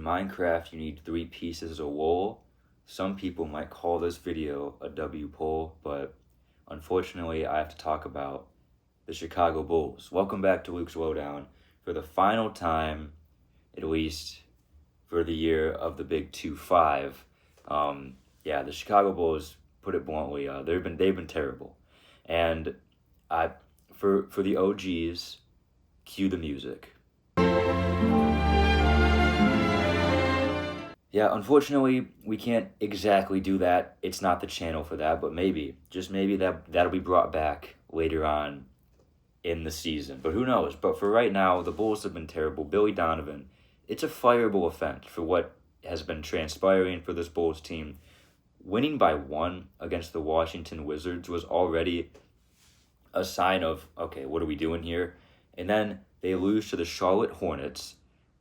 Minecraft you need 3 pieces of wool, some people might call this video a W poll, but unfortunately I have to talk about the Chicago Bulls. Welcome back to Luke's Lowdown for the final time, at least for the year of the Big 2-5. The Chicago Bulls, put it bluntly, they've been terrible. And for the OGs, cue the music. Yeah, unfortunately, we can't exactly do that. It's not the channel for that, but maybe, just maybe that'll be brought back later on in the season. But who knows? But for right now, the Bulls have been terrible. Billy Donovan, it's a fireable offense for what has been transpiring for this Bulls team. Winning by 1 against the Washington Wizards was already a sign of, okay, what are we doing here? And then they lose to the Charlotte Hornets.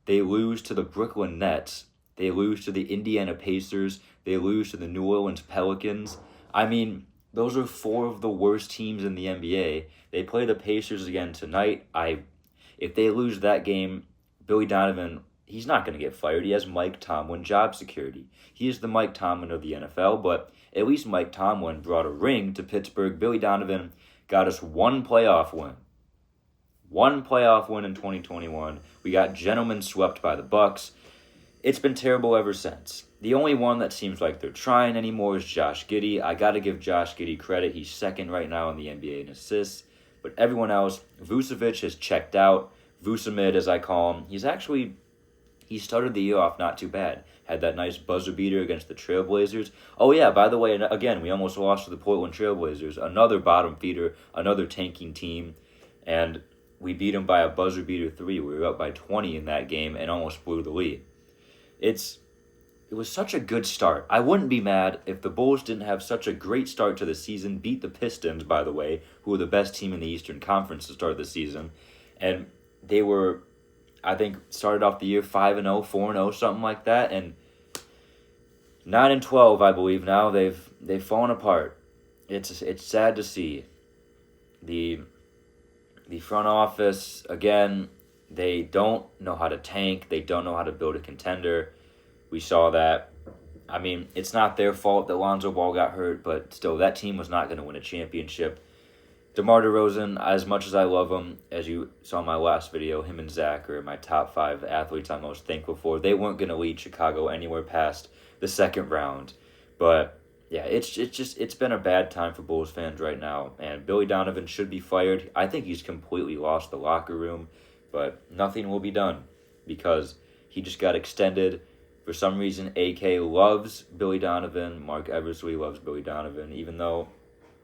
They lose to the Brooklyn Nets. They lose to the Indiana Pacers. They lose to the New Orleans Pelicans. I mean, those are 4 of the worst teams in the NBA. They play the Pacers again tonight. If they lose that game, Billy Donovan, he's not going to get fired. He has Mike Tomlin job security. He is the Mike Tomlin of the NFL, but at least Mike Tomlin brought a ring to Pittsburgh. Billy Donovan got us 1 playoff win. 1 playoff win in 2021. We got gentlemen swept by the Bucks. It's been terrible ever since. The only one that seems like they're trying anymore is Josh Giddey. I got to give Josh Giddey credit. He's second right now in the NBA in assists. But everyone else, Vucevic has checked out. Vucemid, as I call him. He started the year off not too bad. Had that nice buzzer beater against the Trailblazers. Oh yeah, by the way, again, we almost lost to the Portland Trailblazers. Another bottom feeder, another tanking team. And we beat them by a buzzer beater 3. We were up by 20 in that game and almost blew the lead. It was such a good start. I wouldn't be mad if the Bulls didn't have such a great start to the season. Beat the Pistons, by the way, who were the best team in the Eastern Conference to start the season. And they were, I think, started off the year 5-0, 4-0, something like that. And 9-12, I believe now. They've fallen apart. It's sad to see. The front office, again, they don't know how to tank. They don't know how to build a contender. We saw that. I mean, it's not their fault that Lonzo Ball got hurt, but still, that team was not going to win a championship. DeMar DeRozan, as much as I love him, as you saw in my last video, him and Zach are my top 5 athletes I'm most thankful for. They weren't going to lead Chicago anywhere past the second round. But yeah, it's been a bad time for Bulls fans right now, and Billy Donovan should be fired. I think he's completely lost the locker room. But nothing will be done because he just got extended. For some reason, AK loves Billy Donovan. Mark Eversley loves Billy Donovan, even though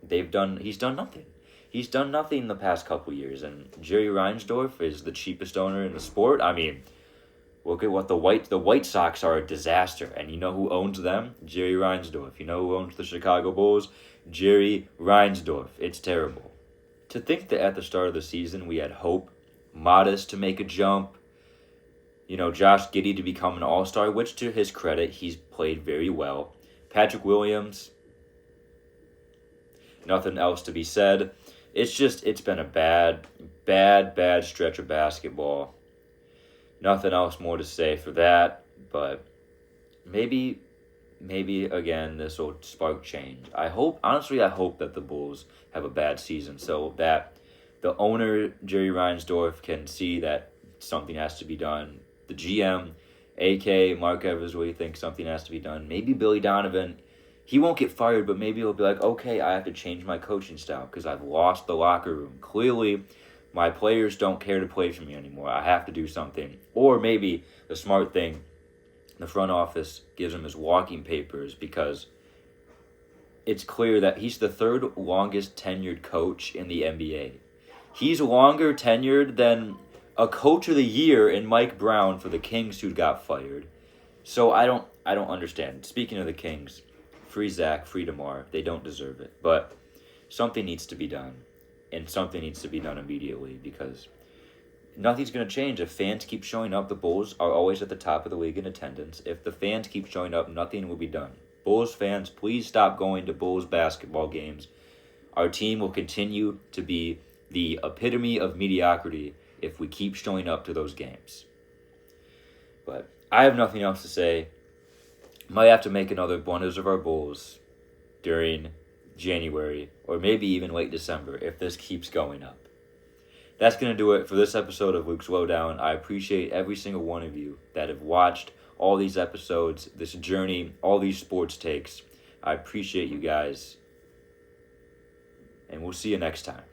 he's done nothing. He's done nothing in the past couple years. And Jerry Reinsdorf is the cheapest owner in the sport. I mean, look at what the White Sox are, a disaster. And you know who owns them? Jerry Reinsdorf. You know who owns the Chicago Bulls? Jerry Reinsdorf. It's terrible. To think that at the start of the season we had hope, Modest to make a jump, Josh Giddey to become an all-star, which to his credit, he's played very well. Patrick Williams, nothing else to be said. It's been a bad stretch of basketball. Nothing else more to say for that, but maybe again this will spark change. I hope that the Bulls have a bad season so that the owner, Jerry Reinsdorf, can see that something has to be done. The GM, AK, Mark Eversley, thinks something has to be done. Maybe Billy Donovan, he won't get fired, but maybe he'll be like, okay, I have to change my coaching style because I've lost the locker room. Clearly, my players don't care to play for me anymore. I have to do something. Or maybe the smart thing, the front office gives him his walking papers because it's clear that he's the 3rd longest tenured coach in the NBA. He's longer tenured than a coach of the year in Mike Brown for the Kings who got fired. So I don't understand. Speaking of the Kings, free Zach, free DeMar. They don't deserve it. But something needs to be done. And something needs to be done immediately because nothing's going to change. If fans keep showing up, the Bulls are always at the top of the league in attendance. If the fans keep showing up, nothing will be done. Bulls fans, please stop going to Bulls basketball games. Our team will continue to be the epitome of mediocrity if we keep showing up to those games. But I have nothing else to say. Might have to make another Blunders of Our Bulls during January or maybe even late December if this keeps going up. That's going to do it for this episode of Luke's Lowdown. I appreciate every single one of you that have watched all these episodes, this journey, all these sports takes. I appreciate you guys. And we'll see you next time.